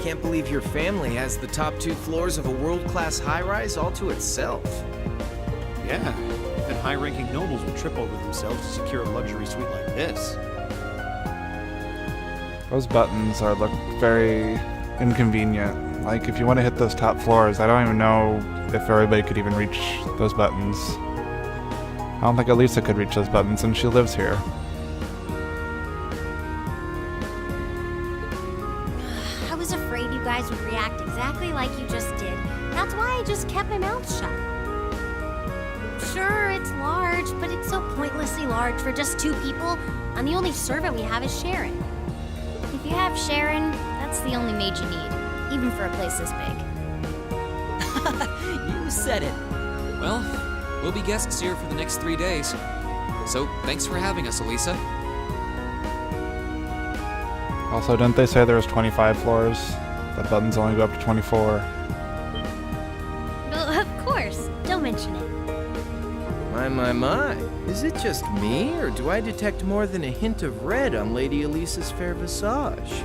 Can't believe your family has the top 2 floors of a world-class high-rise all to itself. Yeah, even high-ranking nobles would trip over themselves to secure a luxury suite like this. Those buttons look very inconvenient. Like, if you want to hit those top floors, I don't even know if everybody could even reach those buttons. I don't think Elisa could reach those buttons, and she lives here. I was afraid you guys would react exactly like you just did. That's why I just kept my mouth shut. Sure, it's large, but it's so pointlessly large for just 2 people, and the only servant we have is Sharon. If you have Sharon, that's the only maid you need, even for a place this big. You said it. Well, we'll be guests here for the next 3 days. So, thanks for having us, Elisa. Also, didn't they say there was 25 floors? The buttons only go up to 24. Well, of course. Don't mention it. My. Is it just me, or do I detect more than a hint of red on Lady Elisa's fair visage?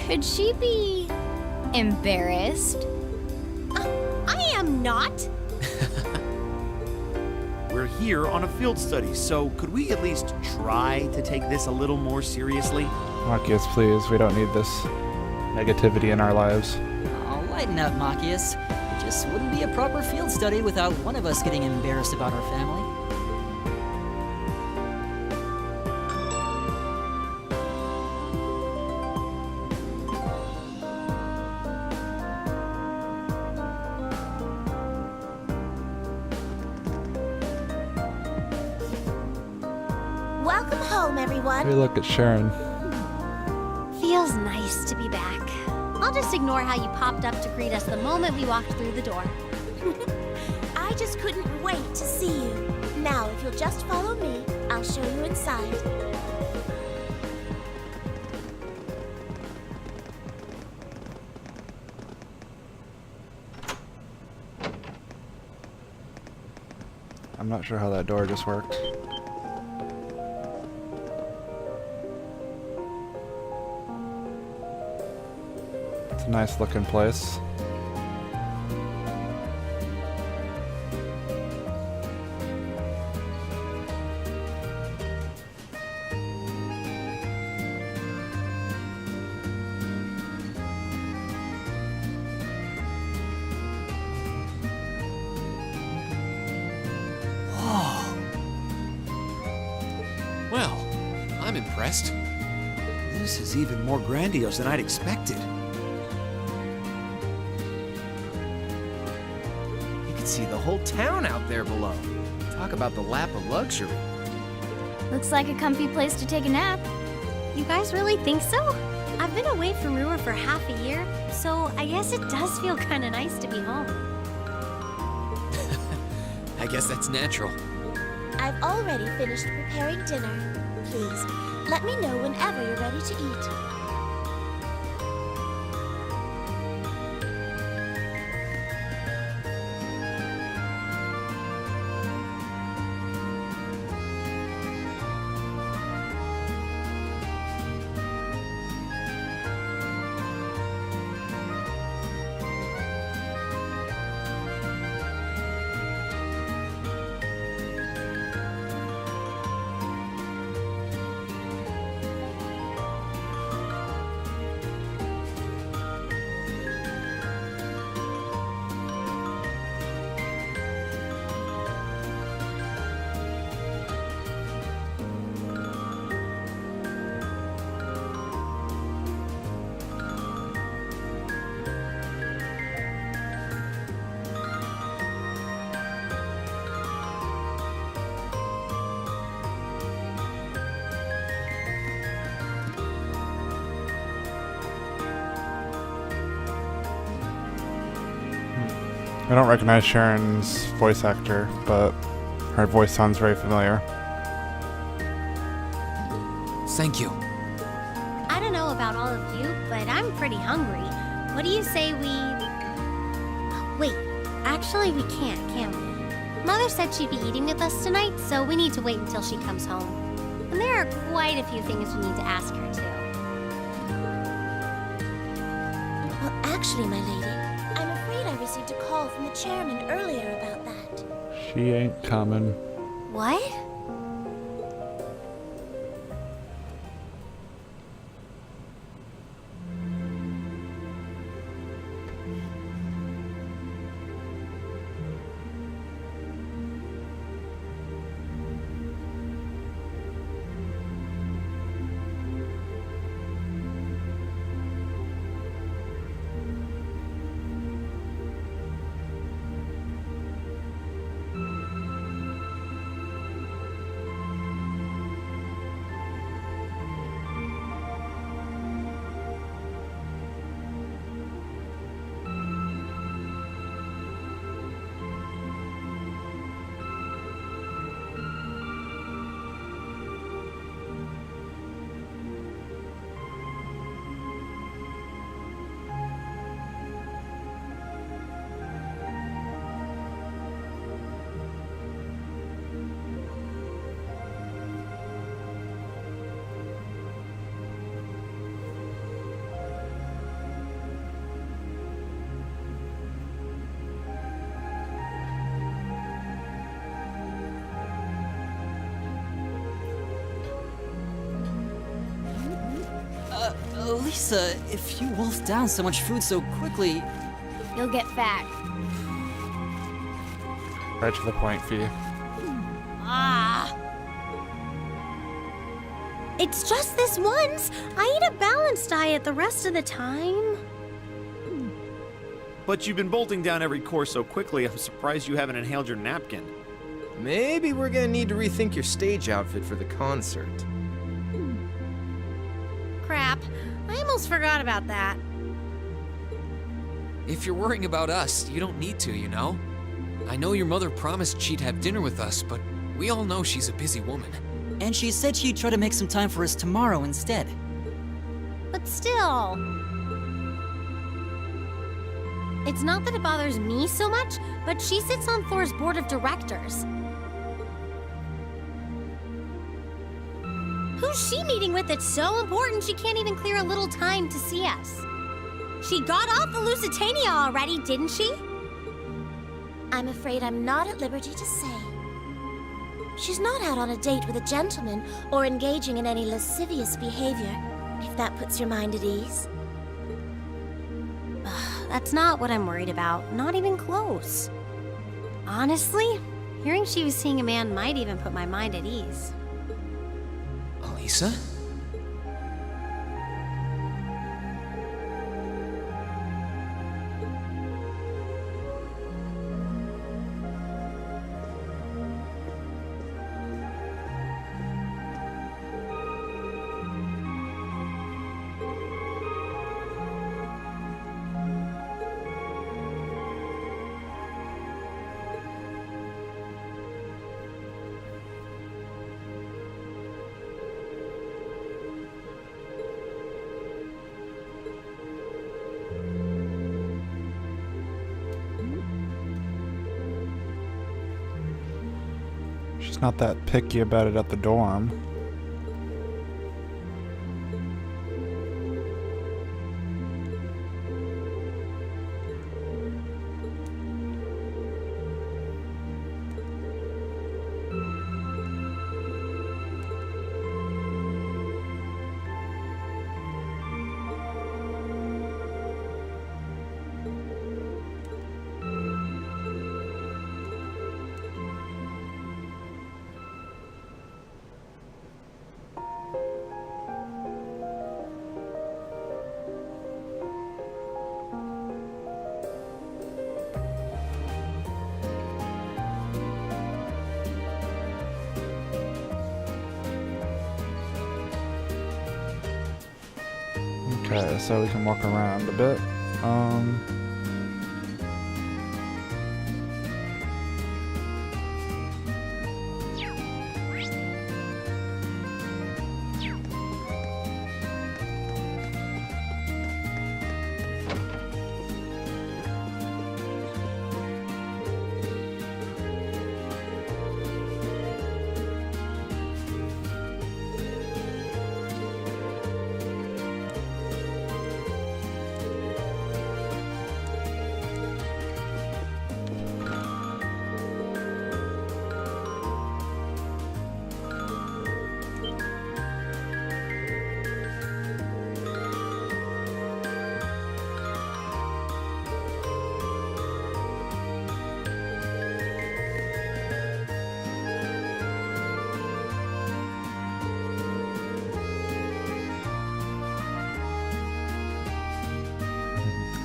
Could she be embarrassed? I am not. We're here on a field study, so could we at least try to take this a little more seriously? Machias, please, we don't need this negativity in our lives. Oh, lighten up, Machias. It just wouldn't be a proper field study without one of us getting embarrassed about our family. Welcome home, everyone. Hey, look at Sharon. Feels nice to be back. I'll just ignore how you popped up to greet us the moment we walked through the door. I just couldn't wait to see you. Now, if you'll just follow me, I'll show you inside. I'm not sure how that door just worked. It's a nice looking place. Well, I'm impressed. This is even more grandiose than I'd expected. You can see the whole town out there below. Talk about the lap of luxury. Looks like a comfy place to take a nap. You guys really think so? I've been away from Ruhr for half a year, so I guess it does feel kind of nice to be home. I guess that's natural. I've already finished preparing dinner. Please, let me know whenever you're ready to eat. I don't recognize Sharon's voice actor, but her voice sounds very familiar. Thank you. I don't know about all of you, but I'm pretty hungry. What do you say we... Wait, actually we can't, can we? Mother said she'd be eating with us tonight, so we need to wait until she comes home. And there are quite a few things we need to ask her, too. Well, Actually, my lady, I'm afraid I received a call from the chairman earlier about that. She ain't coming. What? Lisa, if you wolf down so much food so quickly, You'll get fat. Right to the point, Fee. Ah. It's just this once. I eat a balanced diet the rest of the time. But you've been bolting down every course so quickly, I'm surprised you haven't inhaled your napkin. Maybe we're gonna need to rethink your stage outfit for the concert. Crap. I almost forgot about that. If you're worrying about us, you don't need to, you know? I know your mother promised she'd have dinner with us, but we all know she's a busy woman. and she said she'd try to make some time for us tomorrow instead. But still... It's not that it bothers me so much, but she sits on Thor's board of directors. Who's she meeting with that's so important she can't even clear a little time to see us? She got off the Lusitania already, didn't she? I'm afraid I'm not at liberty to say. She's not out on a date with a gentleman or engaging in any lascivious behavior, if that puts your mind at ease. That's not what I'm worried about, not even close. Honestly, hearing she was seeing a man might even put my mind at ease. Elisa? She's not that picky about it at the dorm. Okay, so we can walk around a bit.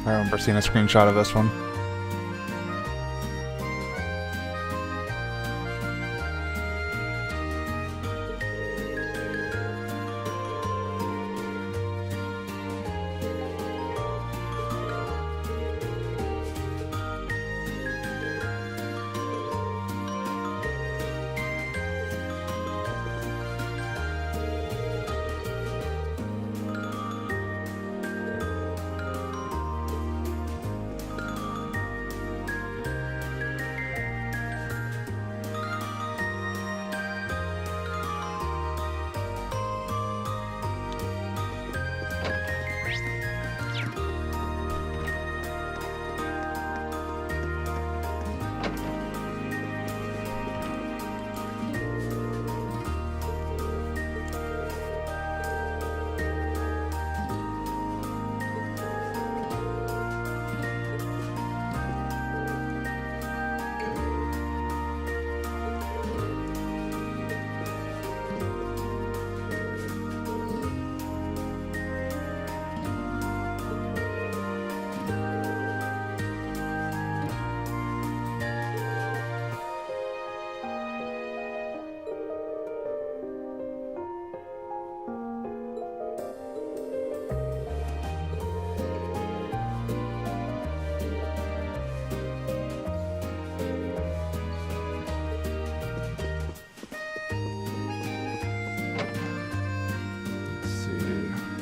I remember seeing a screenshot of this one.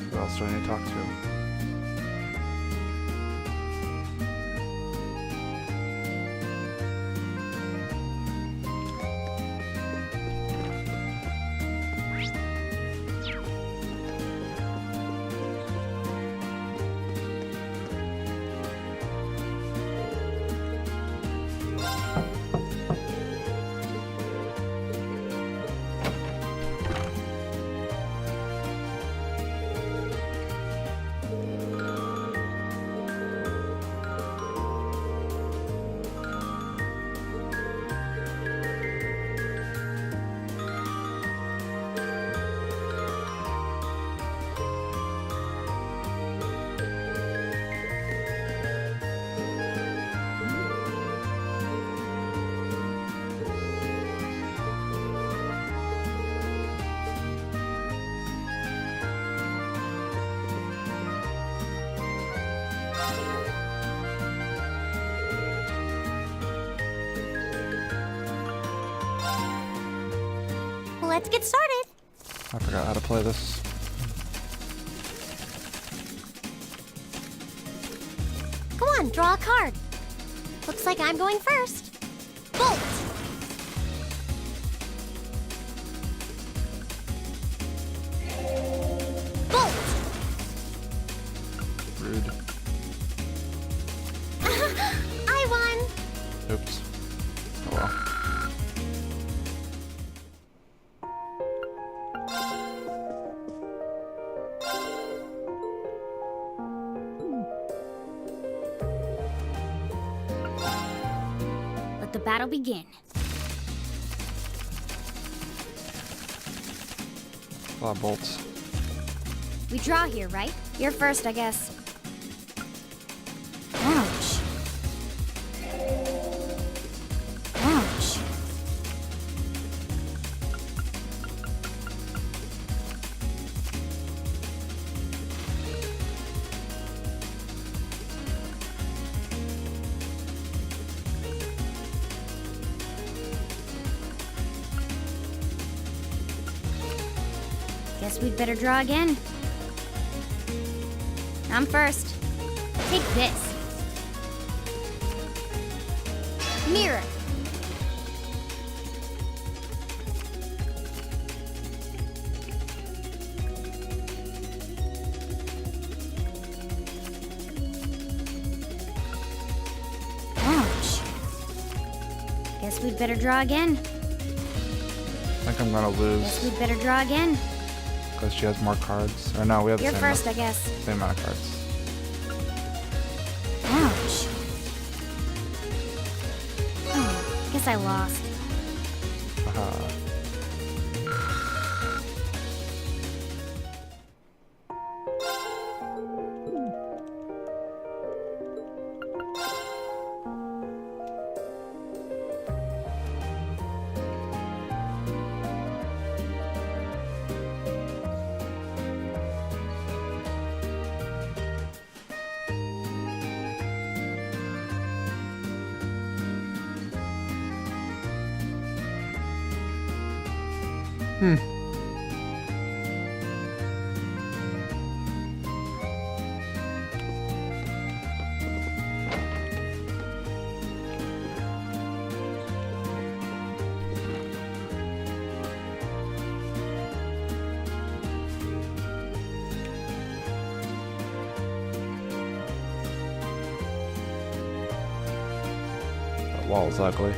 Who else do I need to talk to? Let's get started. I forgot how to play this. Come on, draw a card. Looks like I'm going first. Bolt! Bolt! Rude. I won! Oops. Oh well. Let the battle begin. A lot of bolts. We draw here, right? You're first, I guess. Ouch. Ouch. Guess we'd better draw again. I'm first. Take this. Mirror. Ouch. Guess we'd better draw again. I think I'm gonna Guess lose we'd better draw again. because she has more cards. Or no, we have the You're same, first, I guess. same amount of cards. Ouch. Oh, guess I lost. Haha. That wall's ugly.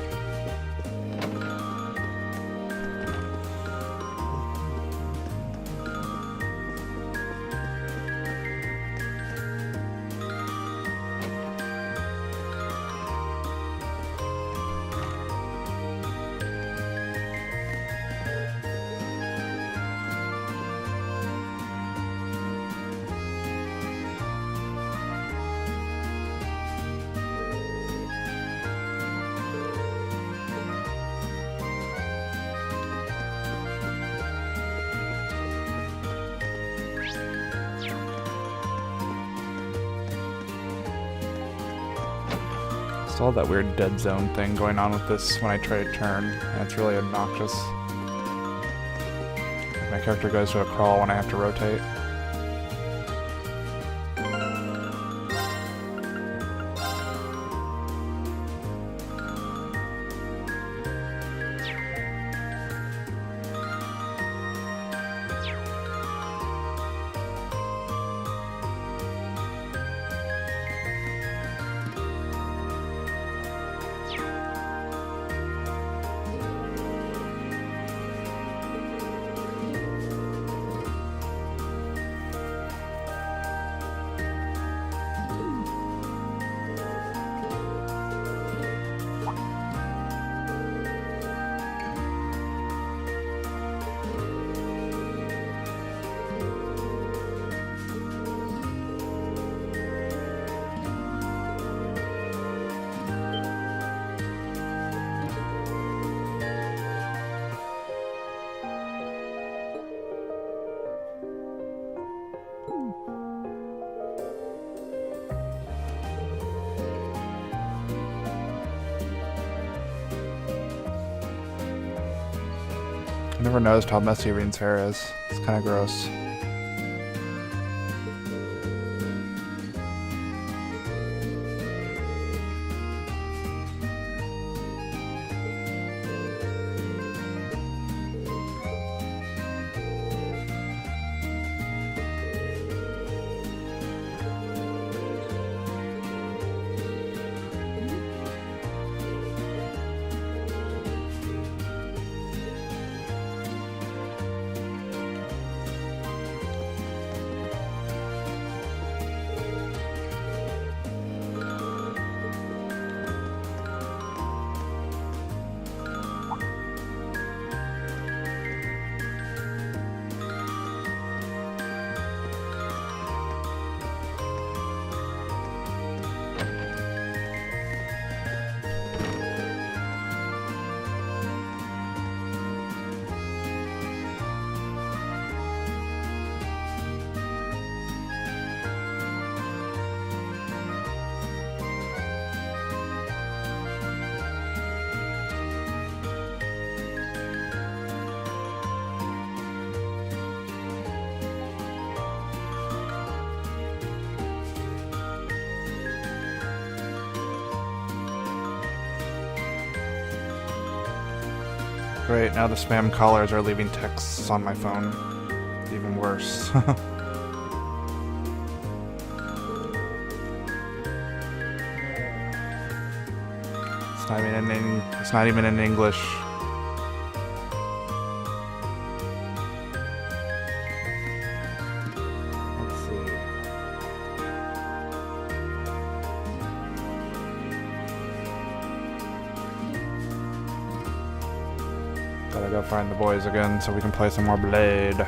Still have that weird dead zone thing going on with this when I try to turn, and it's really obnoxious. My character goes to a crawl when I have to rotate. I never noticed how messy Reen's hair is. It's kind of gross. Great, now the spam callers are leaving texts on my phone. Even worse. It's not even in English. Let's see. Gotta go find the boys again so we can play some more Blade.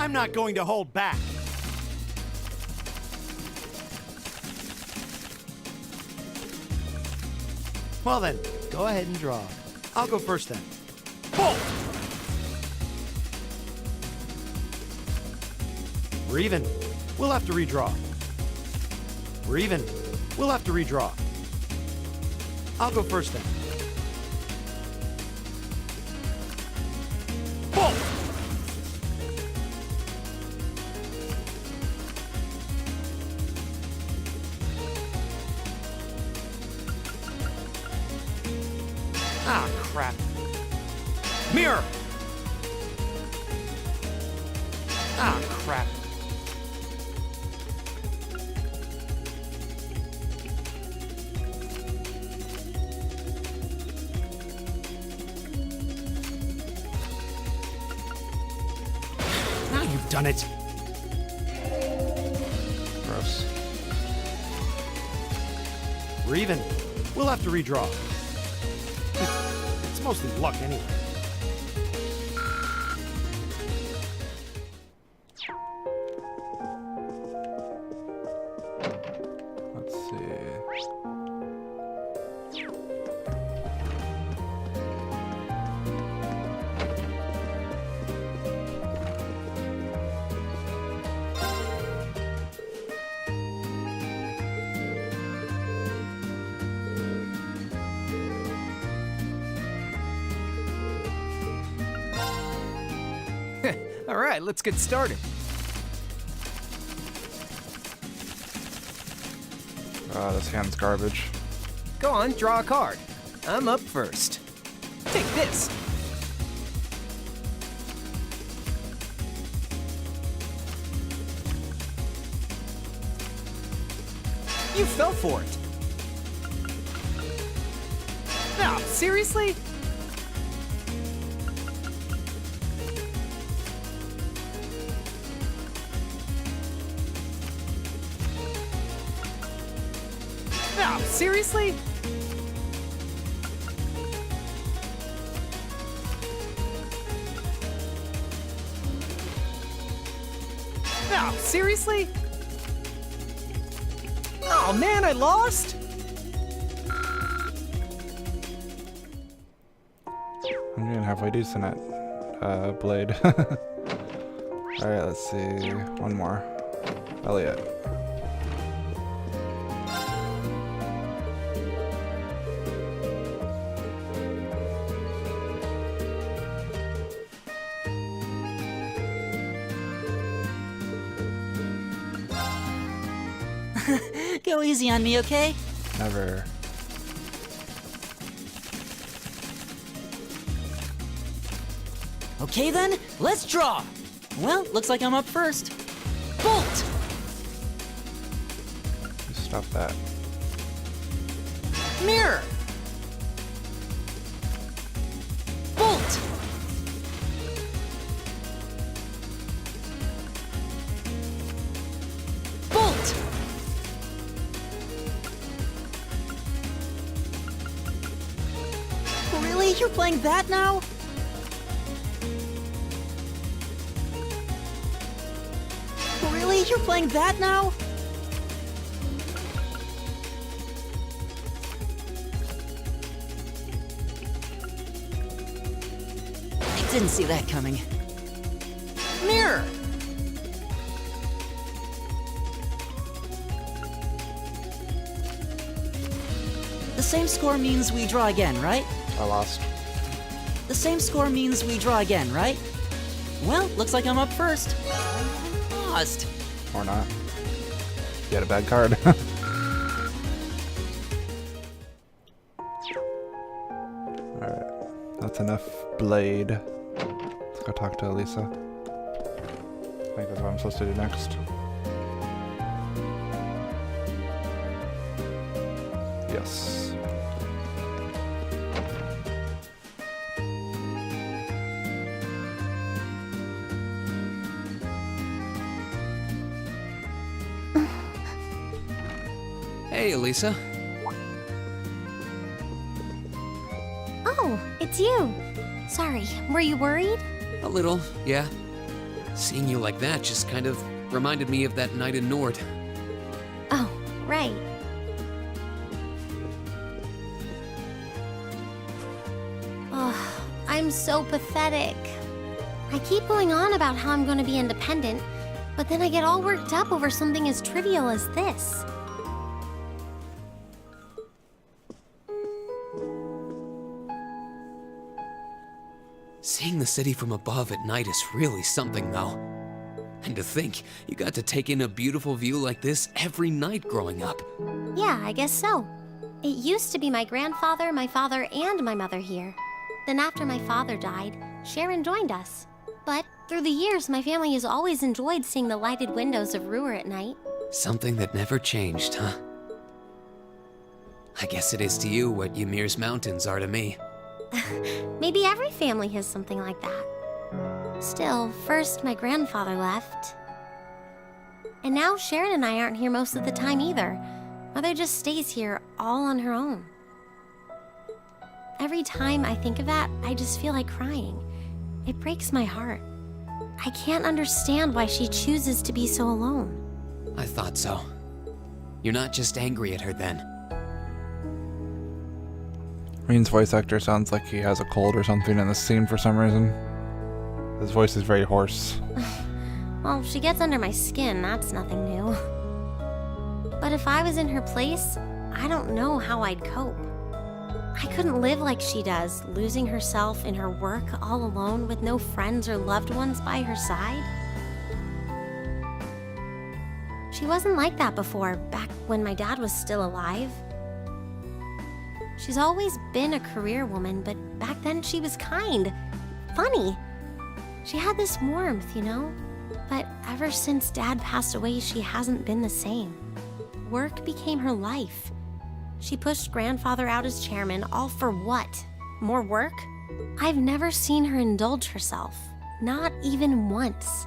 I'm not going to hold back. Well then, go ahead and draw. I'll go first then. Bolt! We're even. We'll have to redraw. We're even. We'll have to redraw. I'll go first then. Bolt! Ah, crap. Mirror! Ah, crap. Now you've done it. Gross. We're even. We'll have to redraw. It's mostly luck anyway. Let's see. All right, let's get started. This hand's garbage. Go on, draw a card. I'm up first. Take this. You fell for it. No, seriously? No, seriously? No, seriously? Oh man, I lost? I'm doing halfway decent at Blade. Alright, let's see. One more. Elliot. Go easy on me, okay? Never. Okay then, let's draw. Well, looks like I'm up first. Bolt! Stop that. Mirror! Bolt! Bolt! Really? You're playing that now? Really? You're playing that now? I didn't see that coming. Mirror! The same score means we draw again, right? I lost. The same score means we draw again, right? Well, looks like I'm up first. Lost. Or not. You had a bad card. Alright. That's enough Blade. Let's go talk to Elisa. I think that's what I'm supposed to do next. Yes. Hey, Elisa. Oh, it's you. Sorry, were you worried? A little, yeah. Seeing you like that just kind of reminded me of that night in Nord. Oh, right. Oh, I'm so pathetic. I keep going on about how I'm going to be independent, but then I get all worked up over something as trivial as this. Seeing the city from above at night is really something, though. And to think, you got to take in a beautiful view like this every night growing up. Yeah, I guess so. It used to be my grandfather, my father, and my mother here. Then after my father died, Sharon joined us. But through the years, my family has always enjoyed seeing the lighted windows of Ruhr at night. Something that never changed, huh? I guess it is to you what Ymir's mountains are to me. Maybe every family has something like that. Still, first my grandfather left. And now Sharon and I aren't here most of the time either. Mother just stays here all on her own. Every time I think of that, I just feel like crying. It breaks my heart. I can't understand why she chooses to be so alone. I thought so. You're not just angry at her then. Reen's voice actor sounds like he has a cold or something in this scene for some reason. His voice is very hoarse. Well, she gets under my skin, that's nothing new. But if I was in her place, I don't know how I'd cope. I couldn't live like she does, losing herself in her work all alone with no friends or loved ones by her side. She wasn't like that before, back when my dad was still alive. She's always been a career woman, but back then she was kind, funny. She had this warmth, you know? But ever since Dad passed away, she hasn't been the same. Work became her life. She pushed Grandfather out as chairman, all for what? More work? I've never seen her indulge herself, not even once.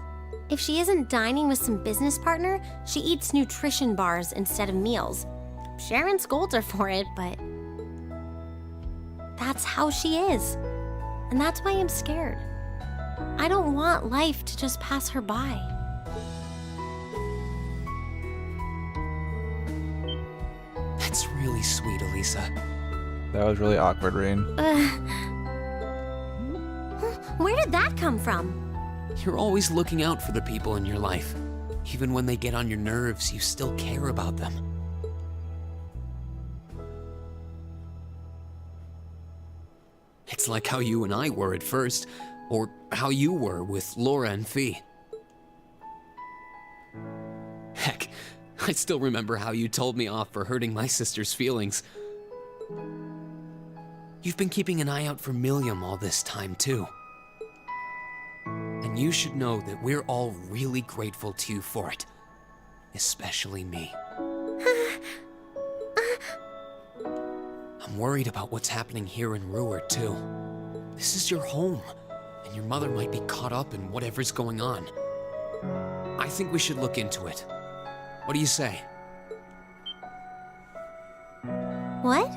If she isn't dining with some business partner, she eats nutrition bars instead of meals. Sharon scolds her for it, but that's how she is. And that's why I'm scared. I don't want life to just pass her by. That's really sweet, Elisa. That was really awkward, Reen. Where did that come from? You're always looking out for the people in your life. Even when they get on your nerves, you still care about them. It's like how you and I were at first, or how you were with Laura and Fee. Heck, I still remember how you told me off for hurting my sister's feelings. You've been keeping an eye out for Milliam all this time, too. And you should know that we're all really grateful to you for it. Especially me. I'm worried about what's happening here in Ruhr, too. This is your home, and your mother might be caught up in whatever's going on. I think we should look into it. What do you say? What?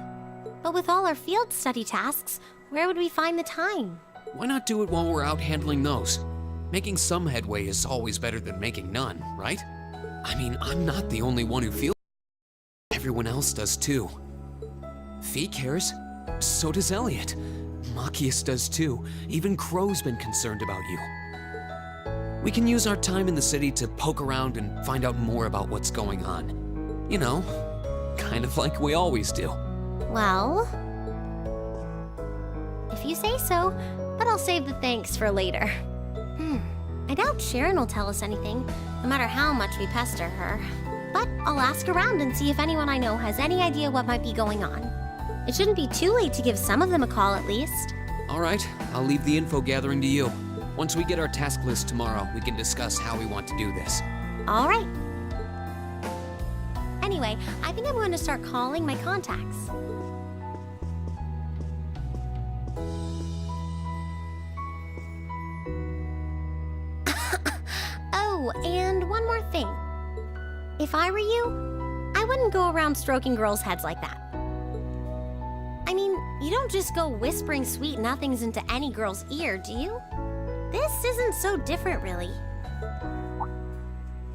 But with all our field study tasks, where would we find the time? Why not do it while we're out handling those? Making some headway is always better than making none, right? I mean, I'm not the only one who feels it. Everyone else does too. Fee cares. So does Elliot. Machias does too. Even Crow's been concerned about you. We can use our time in the city to poke around and find out more about what's going on. You know, kind of like we always do. Well, if you say so, but I'll save the thanks for later. I doubt Sharon will tell us anything, no matter how much we pester her. But I'll ask around and see if anyone I know has any idea what might be going on. It shouldn't be too late to give some of them a call at least. All right, I'll leave the info gathering to you. Once we get our task list tomorrow, we can discuss how we want to do this. All right. Anyway, I think I'm going to start calling my contacts. Oh, and one more thing. If I were you, I wouldn't go around stroking girls' heads like that. I mean, you don't just go whispering sweet nothings into any girl's ear, do you? This isn't so different, really.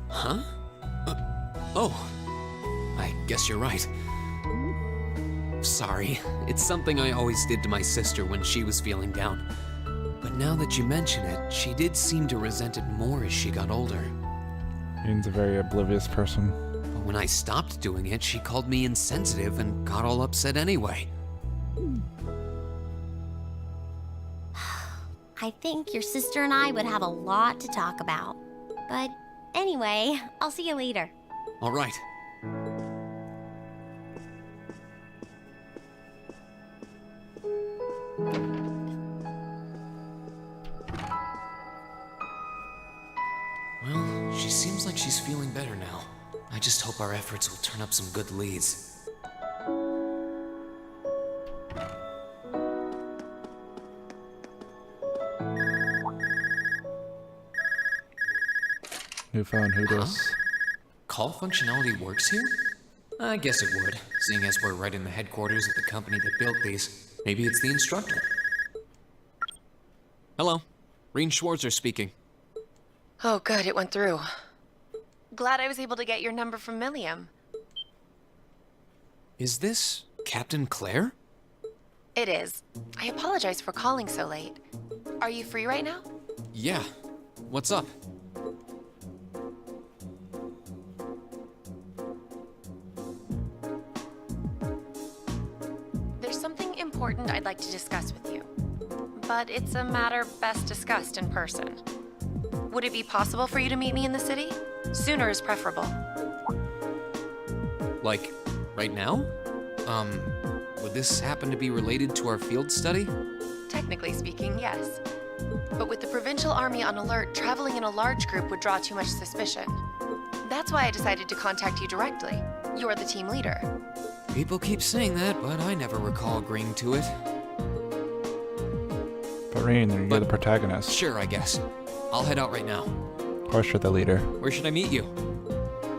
Huh? Oh, I guess you're right. Sorry, it's something I always did to my sister when she was feeling down. But now that you mention it, she did seem to resent it more as she got older. Ian's a very oblivious person. But when I stopped doing it, she called me insensitive and got all upset anyway. I think your sister and I would have a lot to talk about. But anyway, I'll see you later. All right. Well, she seems like she's feeling better now. I just hope our efforts will turn up some good leads. New phone, who dis? Call functionality works here? I guess it would, seeing as we're right in the headquarters of the company that built these. Maybe it's the instructor. Hello, Reen Schwarzer speaking. Oh, good, it went through. Glad I was able to get your number from Milliam. Is this Captain Claire? It is. I apologize for calling so late. Are you free right now? Yeah. What's up? There's something important I'd like to discuss with you. But it's a matter best discussed in person. Would it be possible for you to meet me in the city? Sooner is preferable. Like, right now? Would this happen to be related to our field study? Technically speaking, yes. But with the Provincial Army on alert, traveling in a large group would draw too much suspicion. That's why I decided to contact you directly. You're the team leader. People keep saying that, but I never recall agreeing to it. But Reen, you're But- the protagonist. Sure, I guess. I'll head out right now. Of course you're the leader. Where should I meet you?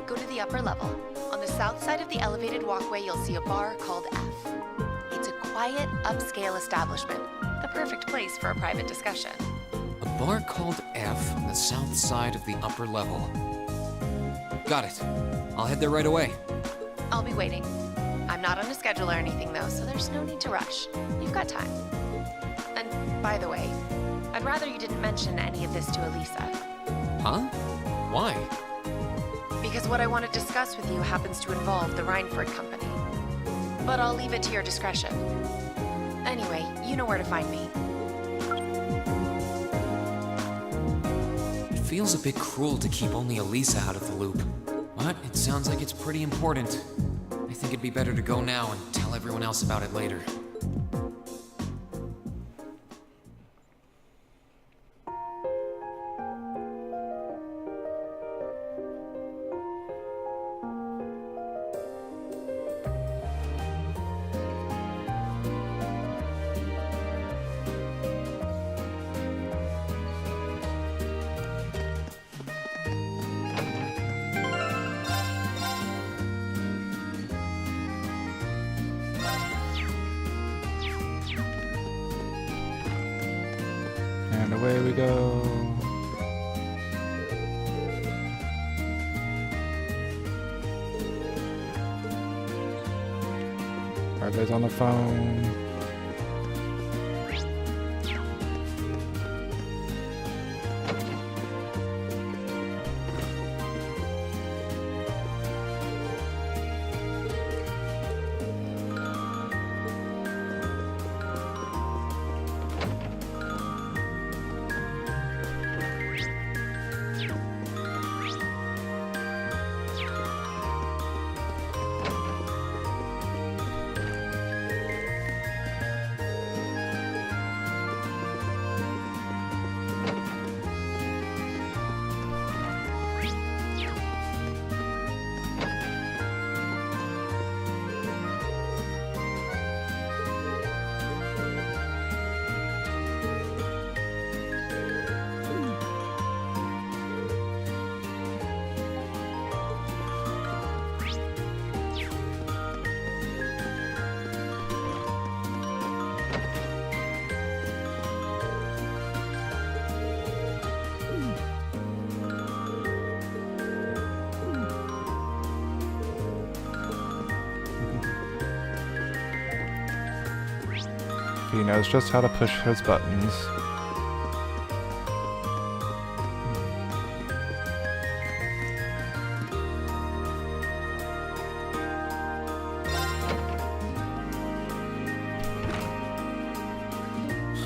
Go to the upper level. On the south side of the elevated walkway, you'll see a bar called F. It's a quiet, upscale establishment. The perfect place for a private discussion. A bar called F on the south side of the upper level. Got it. I'll head there right away. I'll be waiting. I'm not on a schedule or anything, though, so there's no need to rush. You've got time. And by the way, I'd rather you didn't mention any of this to Elisa. Huh? Why? Because what I want to discuss with you happens to involve the Reinford Company. But I'll leave it to your discretion. Anyway, you know where to find me. It feels a bit cruel to keep only Elisa out of the loop. But it sounds like it's pretty important. I think it'd be better to go now and tell everyone else about it later. And away we go. Everybody's on the phone. He knows just how to push his buttons.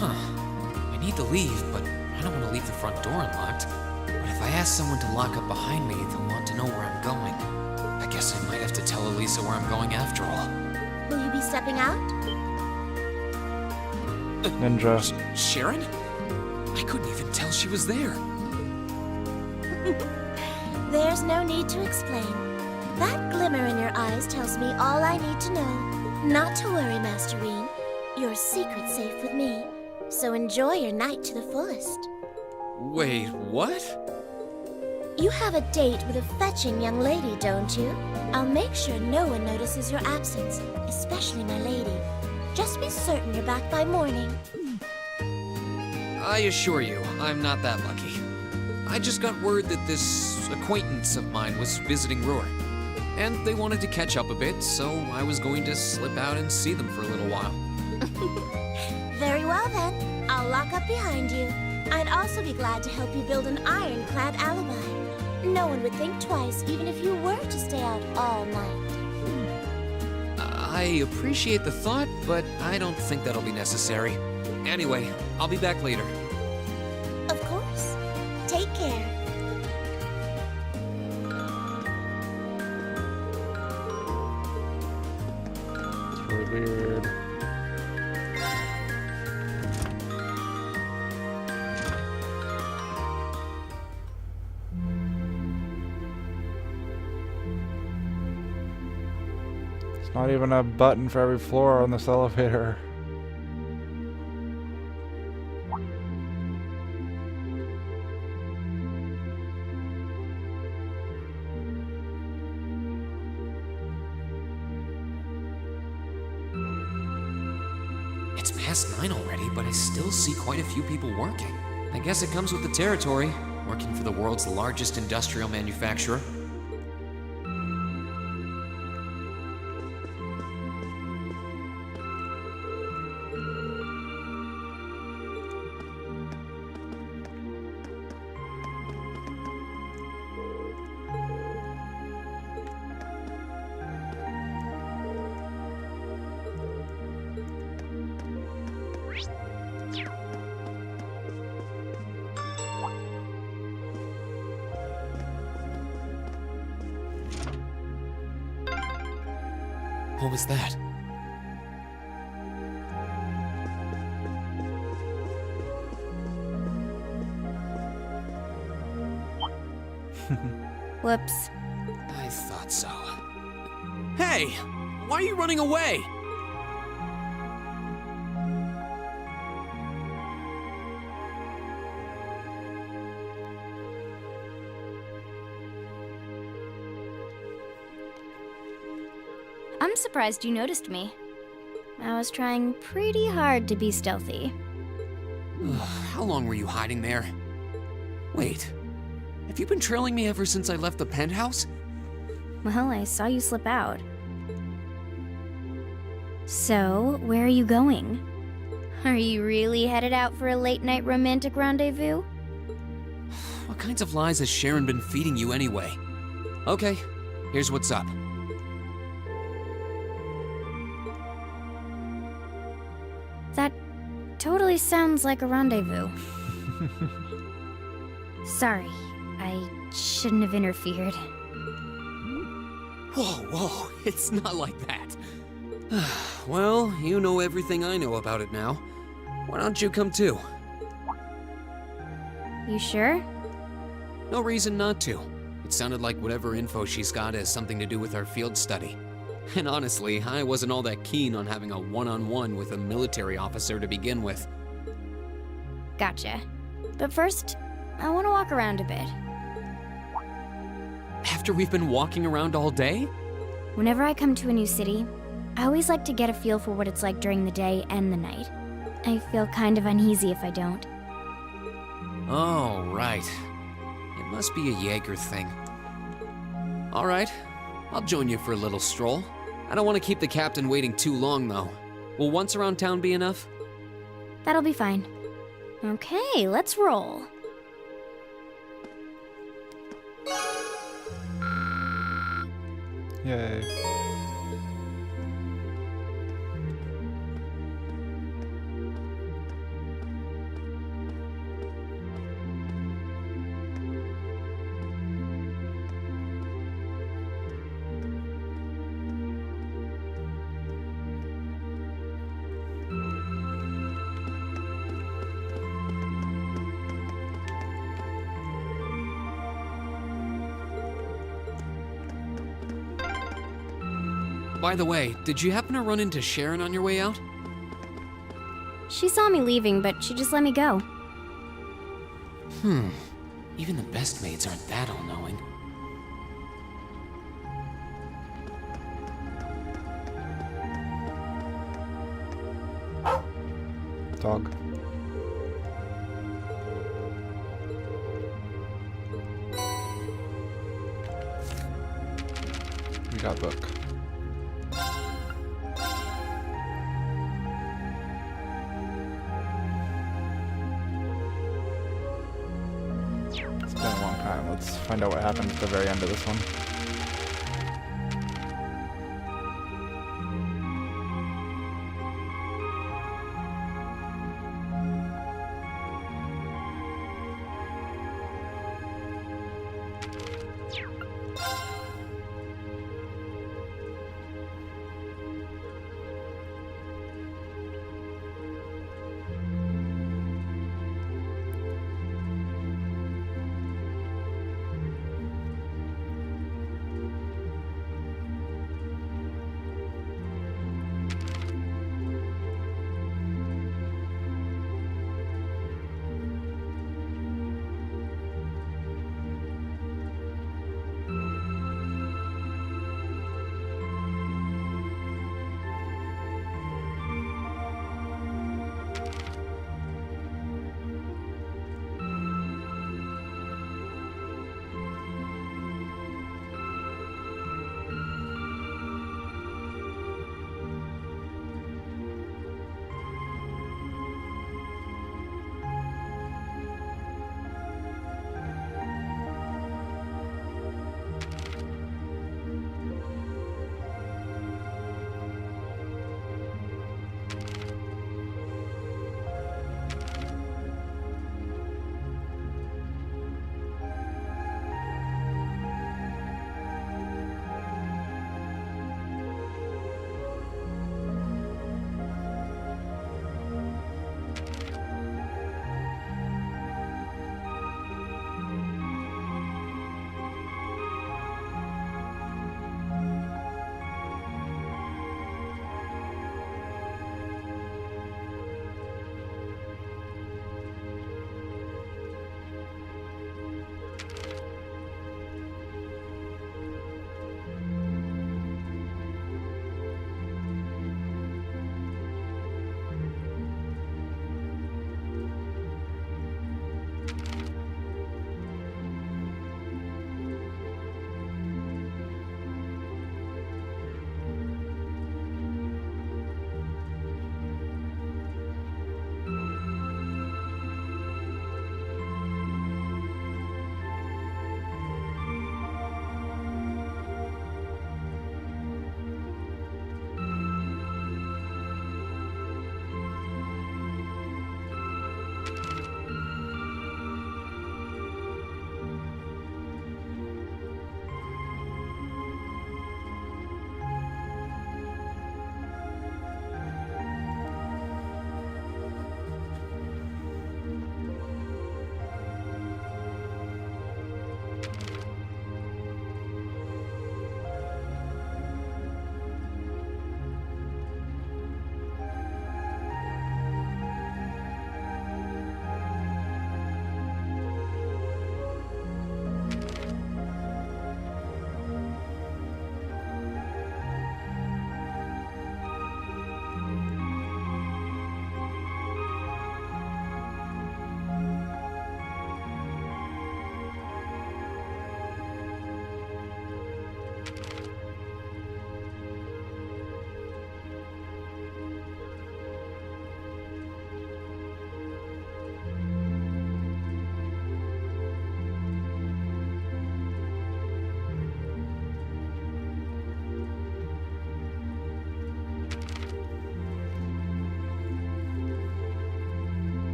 I need to leave, but I don't want to leave the front door unlocked. But if I ask someone to lock up behind me, they'll want to know where I'm going. I guess I might have to tell Elisa where I'm going after all. Will you be stepping out? Ninja. Sharon? I couldn't even tell she was there. There's no need to explain. That glimmer in your eyes tells me all I need to know. Not to worry, Master Rean. Your secret's safe with me. So enjoy your night to the fullest. Wait, what? You have a date with a fetching young lady, don't you? I'll make sure no one notices your absence, especially my lady. Just be certain you're back by morning. I assure you, I'm not that lucky. I just got word that this acquaintance of mine was visiting Roar. And they wanted to catch up a bit, so I was going to slip out and see them for a little while. Very well then. I'll lock up behind you. I'd also be glad to help you build an ironclad alibi. No one would think twice, even if you were to stay out all night. I appreciate the thought, but I don't think that'll be necessary. Anyway, I'll be back later. Of course. Take care. It's really weird. There's not even a button for every floor on this elevator. It's past 9 already, but I still see quite a few people working. I guess it comes with the territory, working for the world's largest industrial manufacturer. What was that? Whoops. I thought so. Hey! Why are you running away? I'm surprised you noticed me. I was trying pretty hard to be stealthy. How long were you hiding there? Wait, have you been trailing me ever since I left the penthouse? Well, I saw you slip out. So, where are you going? Are you really headed out for a late-night romantic rendezvous? What kinds of lies has Sharon been feeding you anyway? Okay, here's what's up. That totally sounds like a rendezvous. Sorry, I shouldn't have interfered. Whoa, it's not like that. Well, you know everything I know about it now. Why don't you come too? You sure? No reason not to. It sounded like whatever info she's got has something to do with our field study. And honestly, I wasn't all that keen on having a one-on-one with a military officer to begin with. Gotcha. But first, I want to walk around a bit. After we've been walking around all day? Whenever I come to a new city, I always like to get a feel for what it's like during the day and the night. I feel kind of uneasy if I don't. Oh, right. It must be a Jaeger thing. All right, I'll join you for a little stroll. I don't want to keep the captain waiting too long, though. Will once around town be enough? That'll be fine. Okay, let's roll. Yay. By the way, did you happen to run into Sharon on your way out? She saw me leaving, but she just let me go. Even the best maids aren't that all-knowing. Dog. We got book. It's been a long time. Let's find out what happened at the very end of this one.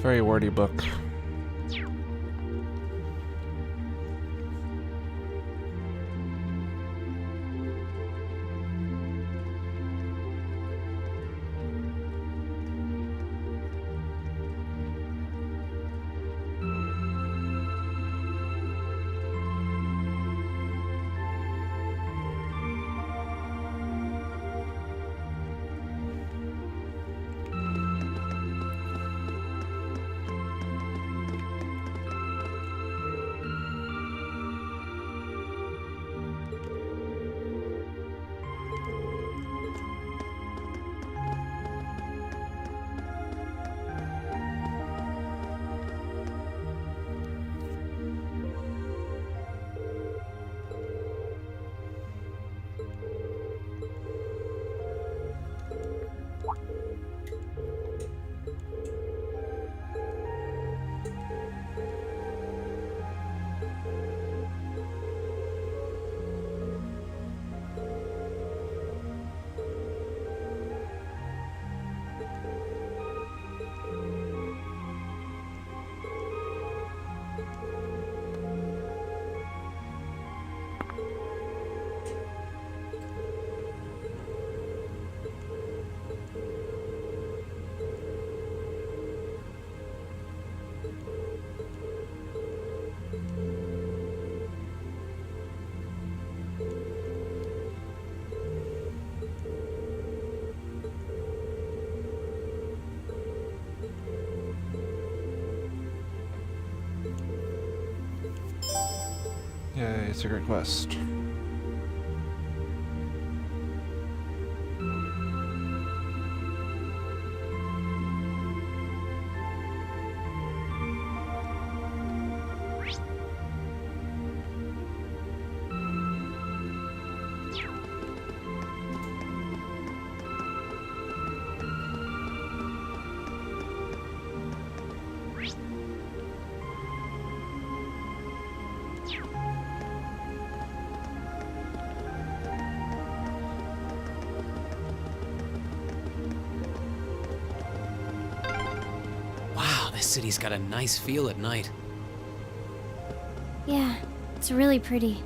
Very wordy book. Yay, secret quest. This city's got a nice feel at night. Yeah, it's really pretty.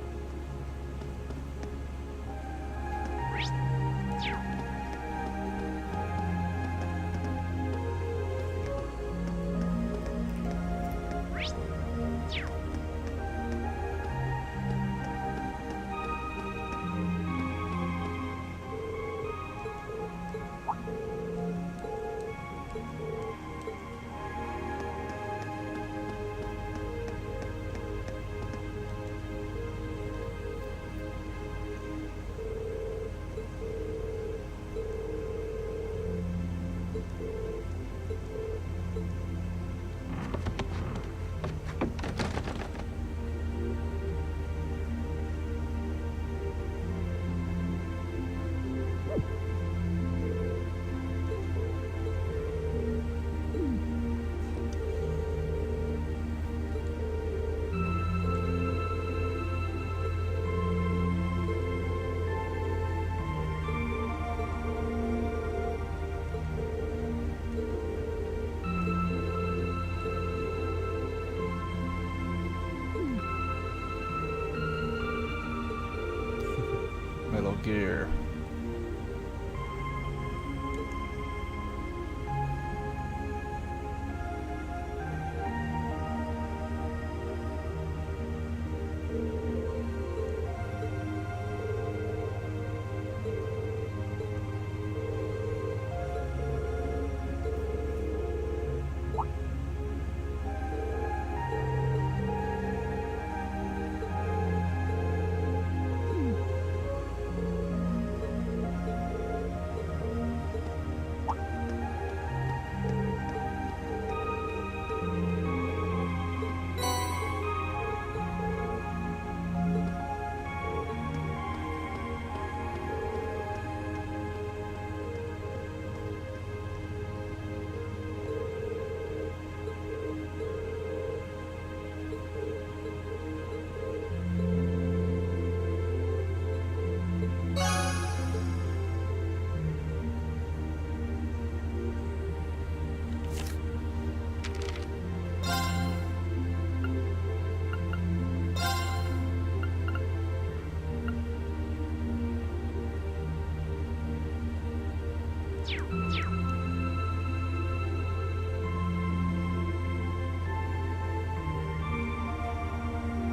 Metal Gear.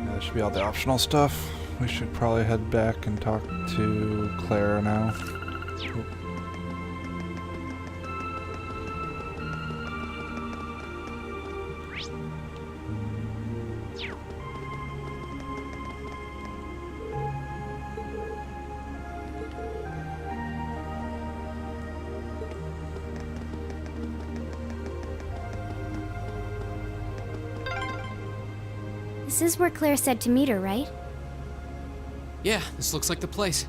That should be all the optional stuff. We should probably head back and talk to Claire now. Oop. This is where Claire said to meet her, right? Yeah, this looks like the place.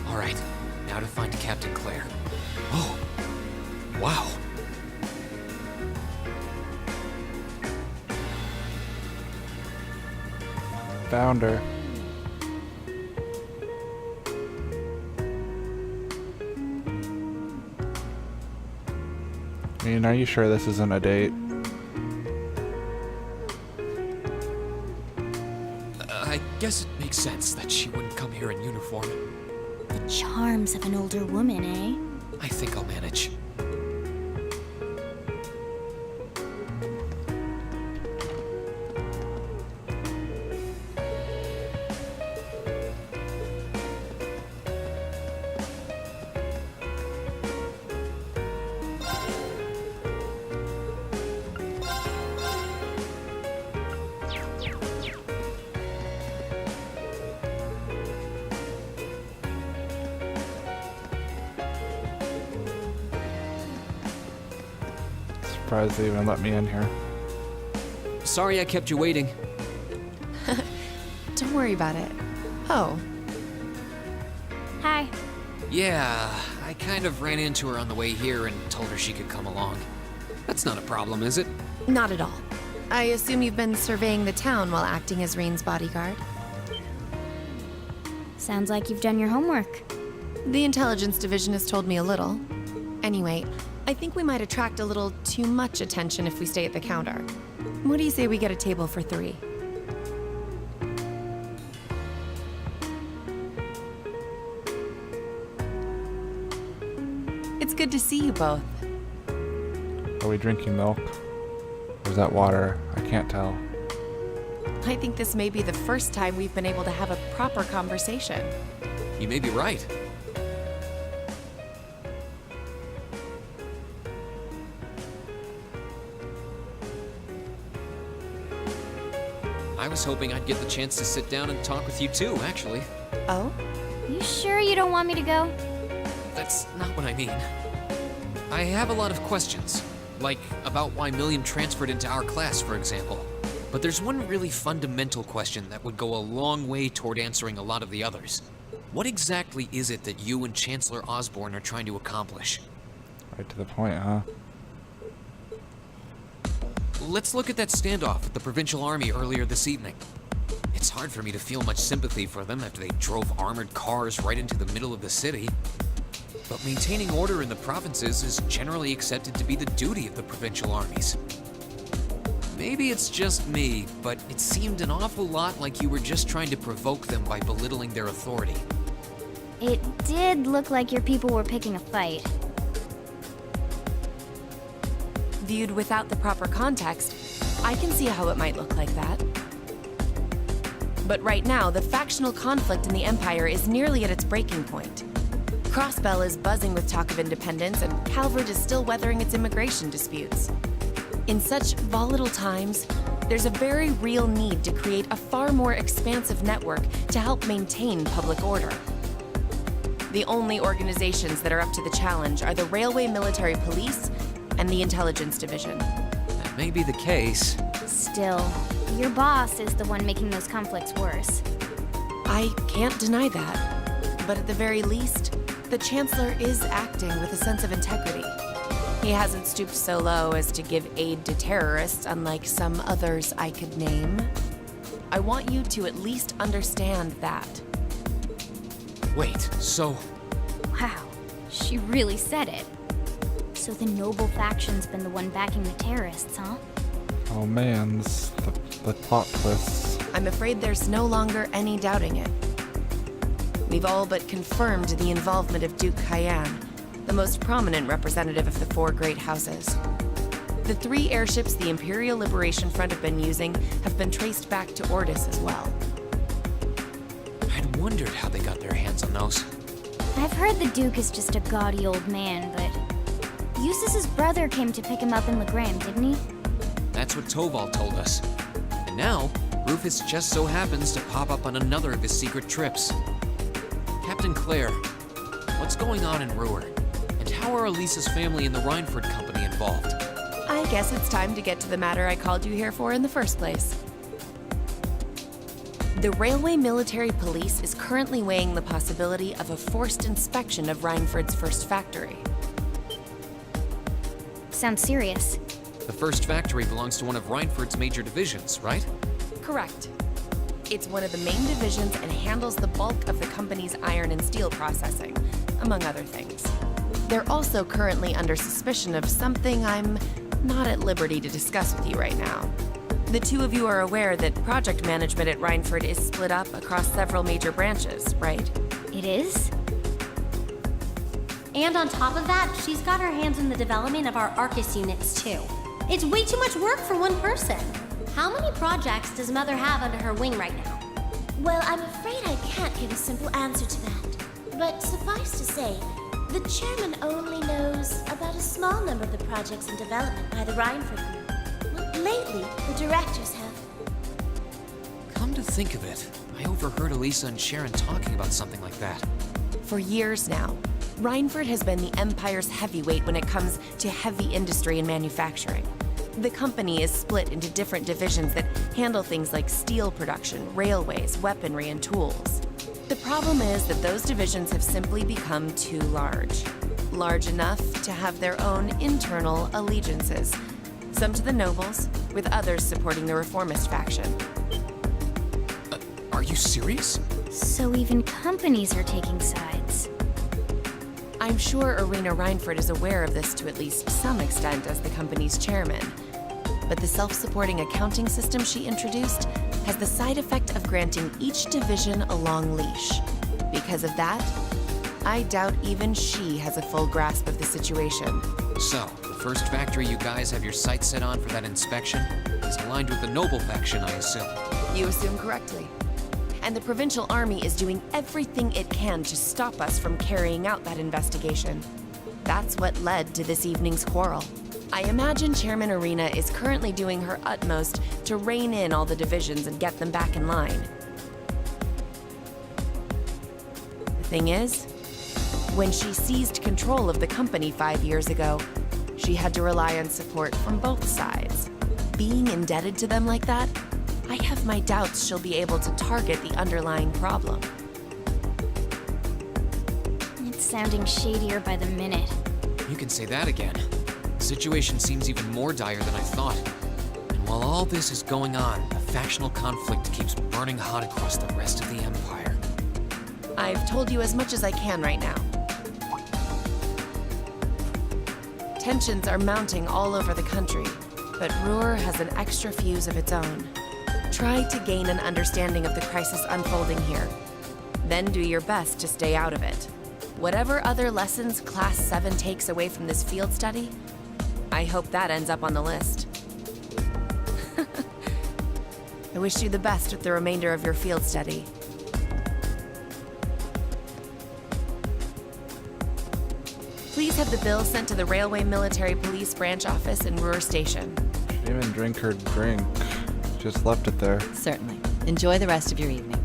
Alright, now to find Captain Claire. Oh, wow. Found her. I mean, are you sure this isn't a date? I guess it makes sense that she wouldn't come here in uniform. The charms of an older woman, eh? I think I'll manage. surprised they even let me in here. Sorry I kept you waiting. Don't worry about it. Oh, Hi. Yeah, I kind of ran into her on the way here and told her she could come along. That's not a problem, is it? not at all. I assume you've been surveying the town while acting as Reen's bodyguard. Sounds like you've done your homework. The intelligence division has told me a little. Anyway, I think we might attract a little too much attention if we stay at the counter. What do you say we get a table for 3? It's good to see you both. Are we drinking milk? Or is that water? I can't tell. I think this may be the first time we've been able to have a proper conversation. You may be right. I was hoping I'd get the chance to sit down and talk with you too, actually. Oh? You sure you don't want me to go? That's not what I mean. I have a lot of questions, like about why Million transferred into our class, for example. But there's one really fundamental question that would go a long way toward answering a lot of the others. What exactly is it that you and Chancellor Osborn are trying to accomplish? Right to the point, huh? Let's look at that standoff with the Provincial Army earlier this evening. It's hard for me to feel much sympathy for them after they drove armored cars right into the middle of the city. But maintaining order in the provinces is generally accepted to be the duty of the provincial armies. Maybe it's just me, but it seemed an awful lot like you were just trying to provoke them by belittling their authority. It did look like your people were picking a fight. Viewed without the proper context, I can see how it might look like that. But right now, the factional conflict in the Empire is nearly at its breaking point. Crossbell is buzzing with talk of independence, and Calvert is still weathering its immigration disputes. In such volatile times, there's a very real need to create a far more expansive network to help maintain public order. The only organizations that are up to the challenge are the Railway Military Police and the Intelligence Division. That may be the case. Still, your boss is the one making those conflicts worse. I can't deny that. But at the very least, the Chancellor is acting with a sense of integrity. He hasn't stooped so low as to give aid to terrorists, unlike some others I could name. I want you to at least understand that. Wait, so... Wow, she really said it. So the noble faction's been the one backing the terrorists, huh? Oh man, the plot twists. I'm afraid there's no longer any doubting it. We've all but confirmed the involvement of Duke Cayenne, the most prominent representative of the 4 great houses. The 3 airships the Imperial Liberation Front have been using have been traced back to Ordis as well. I'd wondered how they got their hands on those. I've heard the Duke is just a gaudy old man, but Eustace's brother came to pick him up in Legram, didn't he? That's what Toval told us. And now, Rufus just so happens to pop up on another of his secret trips. Captain Claire, what's going on in Ruhr? And how are Elisa's family and the Reinford Company involved? I guess it's time to get to the matter I called you here for in the first place. The Railway Military Police is currently weighing the possibility of a forced inspection of Reinford's first factory. Sounds serious. The first factory belongs to one of Reinford's major divisions, right? Correct. It's one of the main divisions and handles the bulk of the company's iron and steel processing, among other things. They're also currently under suspicion of something I'm not at liberty to discuss with you right now. The 2 of you are aware that project management at Reinford is split up across several major branches, right? It is? And on top of that, she's got her hands in the development of our Arcus units, too. It's way too much work for one person. How many projects does Mother have under her wing right now? Well, I'm afraid I can't give a simple answer to that. But suffice to say, the chairman only knows about a small number of the projects in development by the Reinford Group. Well, lately, the directors have. Come to think of it, I overheard Elisa and Sharon talking about something like that. For years now, Reinford has been the Empire's heavyweight when it comes to heavy industry and manufacturing. The company is split into different divisions that handle things like steel production, railways, weaponry, and tools. The problem is that those divisions have simply become too large. Large enough to have their own internal allegiances. Some to the nobles, with others supporting the reformist faction. Are you serious? So even companies are taking sides. I'm sure Irina Reinford is aware of this to at least some extent as the company's chairman. But the self-supporting accounting system she introduced has the side effect of granting each division a long leash. Because of that, I doubt even she has a full grasp of the situation. So, the first factory you guys have your sights set on for that inspection is aligned with the noble faction, I assume. You assume correctly. And the Provincial Army is doing everything it can to stop us from carrying out that investigation. That's what led to this evening's quarrel. I imagine Chairman Irina is currently doing her utmost to rein in all the divisions and get them back in line. The thing is, when she seized control of the company 5 years ago, she had to rely on support from both sides. Being indebted to them like that, I have my doubts she'll be able to target the underlying problem. It's sounding shadier by the minute. You can say that again. The situation seems even more dire than I thought. And while all this is going on, the factional conflict keeps burning hot across the rest of the Empire. I've told you as much as I can right now. Tensions are mounting all over the country, but Ruhr has an extra fuse of its own. Try to gain an understanding of the crisis unfolding here. Then do your best to stay out of it. Whatever other lessons Class 7 takes away from this field study, I hope that ends up on the list. I wish you the best with the remainder of your field study. Please have the bill sent to the Railway Military Police Branch Office in Ruhr Station. She didn't even drink her drink. Just left it there. Certainly. Enjoy the rest of your evening.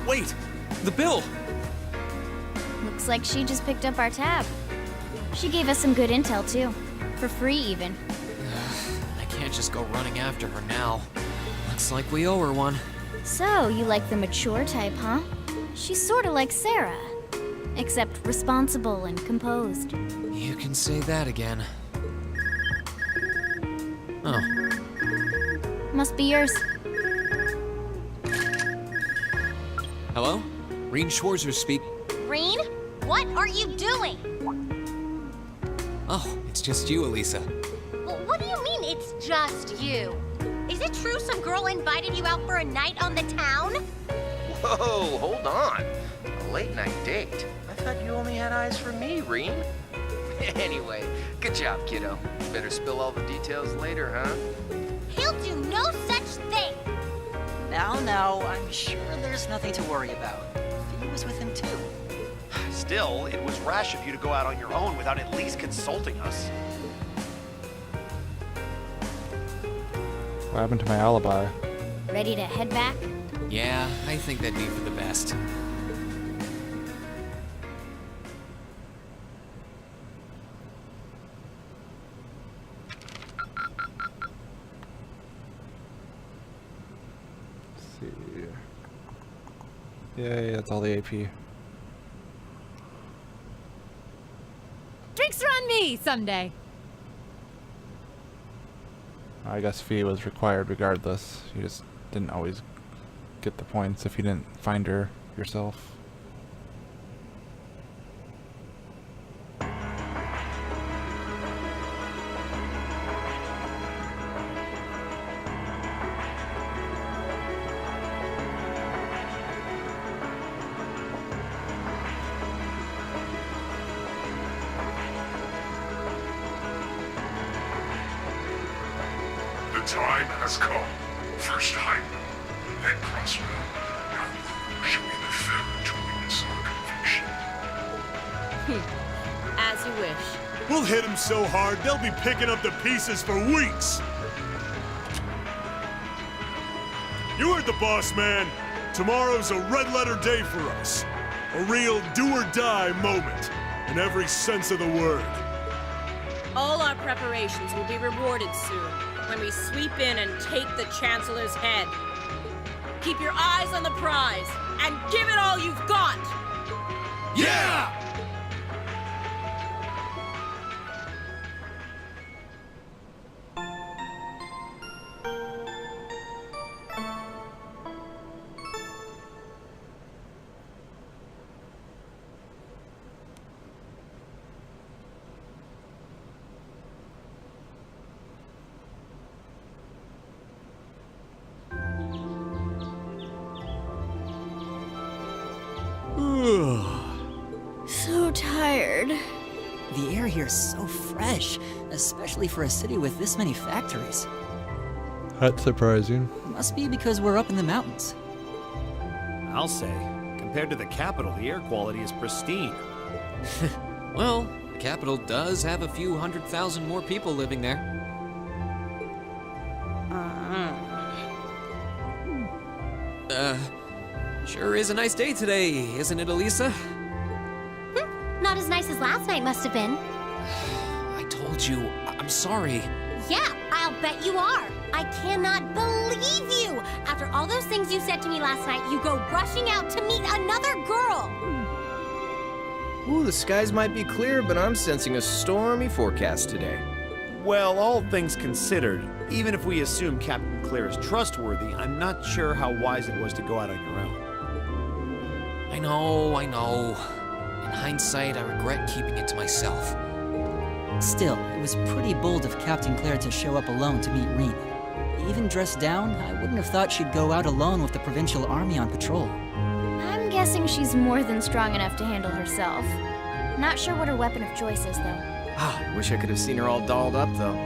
Wait! The bill! Looks like she just picked up our tab. She gave us some good intel, too. For free, even. I can't just go running after her now. Looks like we owe her one. So, you like the mature type, huh? She's sorta like Sarah. Except responsible and composed. You can say that again. Oh. Must be yours. Hello? Reen Schwarzer speak. Reen, what are you doing? Oh, it's just you, Elisa. Well, what do you mean it's just you? Is it true some girl invited you out for a night on the town? Whoa, hold on. A late night date? I thought you only had eyes for me, Reen. Anyway, good job, kiddo. Better spill all the details later, huh? He'll do no such thing. Now, I'm sure there's nothing to worry about. Fee was with him too. Still, it was rash of you to go out on your own without at least consulting us. What happened to my alibi? Ready to head back? Yeah, I think that'd be for the best. Let's see. Yay, that's all the AP. Drinks are on me someday. I guess fee was required regardless. You just didn't always get the points if you didn't find her yourself. The time has come. First Hyman, then Crossrail. Now, show me the third to witness our conviction. As you wish. We'll hit them so hard, they'll be picking up the pieces for weeks. You heard the boss, man. Tomorrow's a red-letter day for us. A real do-or-die moment, in every sense of the word. All our preparations will be rewarded soon, when we sweep in and take the Chancellor's head. Keep your eyes on the prize, and give it all you've got! Yeah! So tired. The air here is so fresh, especially for a city with this many factories. That's surprising. Must be because we're up in the mountains. I'll say, compared to the capital, the air quality is pristine. Well, the capital does have a few 100,000 more people living there. Sure is a nice day today, isn't it, Elisa? Not as nice as last night must have been. I told you, I'm sorry. Yeah, I'll bet you are. I cannot believe you! After all those things you said to me last night, you go rushing out to meet another girl! Ooh, the skies might be clear, but I'm sensing a stormy forecast today. Well, all things considered, even if we assume Captain Claire is trustworthy, I'm not sure how wise it was to go out on your own. I know. In hindsight, I regret keeping it to myself. Still, it was pretty bold of Captain Claire to show up alone to meet Rean. Even dressed down, I wouldn't have thought she'd go out alone with the Provincial Army on patrol. I'm guessing she's more than strong enough to handle herself. Not sure what her weapon of choice is, though. I wish I could have seen her all dolled up, though.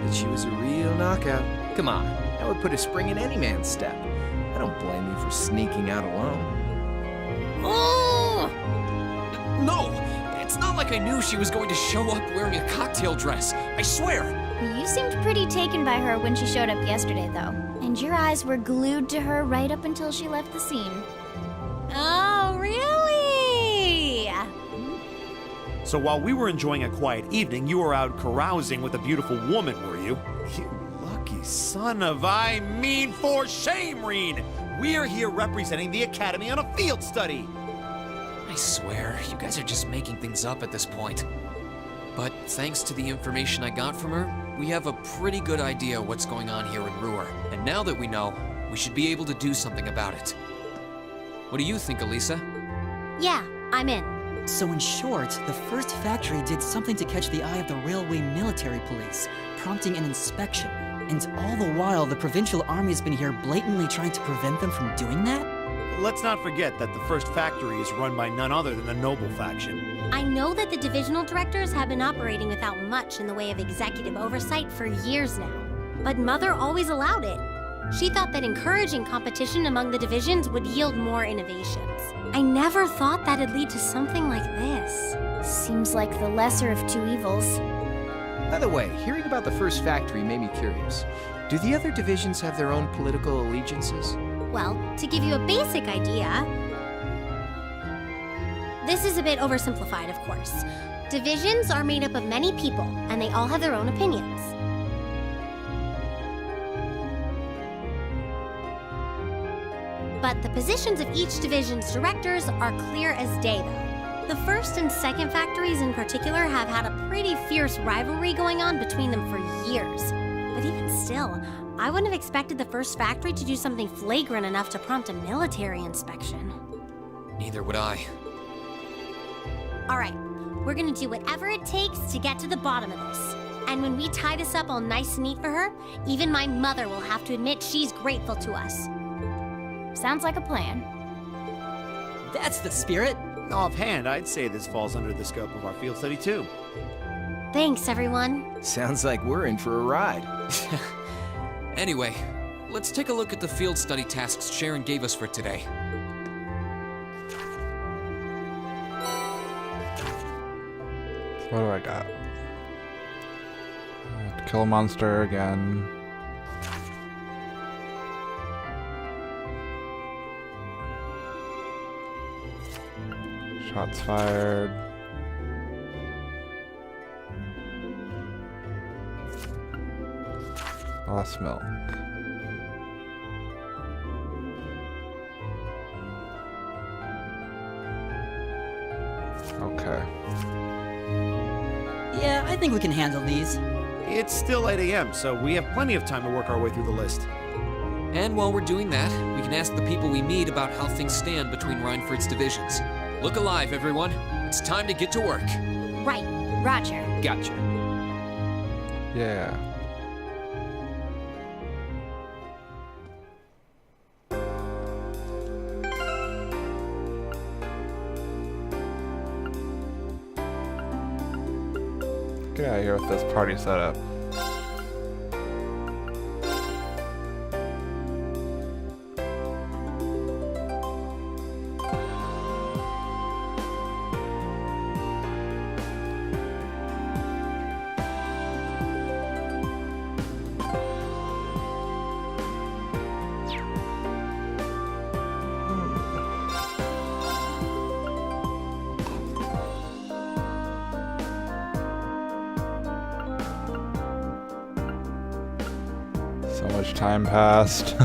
But she was a real knockout. Come on, that would put a spring in any man's step. I don't blame you for sneaking out alone. Oh! No! It's not like I knew she was going to show up wearing a cocktail dress. I swear! You seemed pretty taken by her when she showed up yesterday, though. And your eyes were glued to her right up until she left the scene. Oh, really? So while we were enjoying a quiet evening, you were out carousing with a beautiful woman, were you? You lucky son of for shame, Rean! We're here representing the Academy on a field study! I swear, you guys are just making things up at this point. But thanks to the information I got from her, we have a pretty good idea what's going on here in Ruhr. And now that we know, we should be able to do something about it. What do you think, Elisa? Yeah, I'm in. So in short, the first factory did something to catch the eye of the railway military police, prompting an inspection. And all the while, the Provincial Army has been here blatantly trying to prevent them from doing that? Let's not forget that the first factory is run by none other than the Noble faction. I know that the divisional directors have been operating without much in the way of executive oversight for years now. But Mother always allowed it. She thought that encouraging competition among the divisions would yield more innovations. I never thought that'd lead to something like this. Seems like the lesser of two evils. By the way, hearing about the first factory made me curious. Do the other divisions have their own political allegiances? Well, to give you a basic idea, this is a bit oversimplified, of course. Divisions are made up of many people, and they all have their own opinions. But the positions of each division's directors are clear as day, though. The first and second factories in particular have had a pretty fierce rivalry going on between them for years. But even still, I wouldn't have expected the first factory to do something flagrant enough to prompt a military inspection. Neither would I. All right, we're gonna do whatever it takes to get to the bottom of this. And when we tie this up all nice and neat for her, even my mother will have to admit she's grateful to us. Sounds like a plan. That's the spirit. Offhand, I'd say this falls under the scope of our field study too. Thanks, everyone. Sounds like we're in for a ride. Anyway, let's take a look at the field study tasks Sharon gave us for today. What do I got? Kill a monster again. Shots fired. Lost milk. Okay. Yeah, I think we can handle these. It's still 8 a.m., so we have plenty of time to work our way through the list. And while we're doing that, we can ask the people we meet about how things stand between Reinford's divisions. Look alive, everyone. It's time to get to work. Right, Roger. Gotcha. Yeah. Get out of here with this party setup. So much time passed.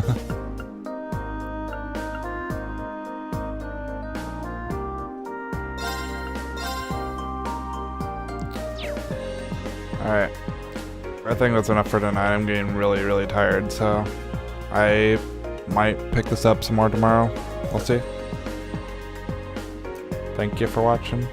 Alright. I think that's enough for tonight. I'm getting really, really tired, so I might pick this up some more tomorrow. We'll see. Thank you for watching.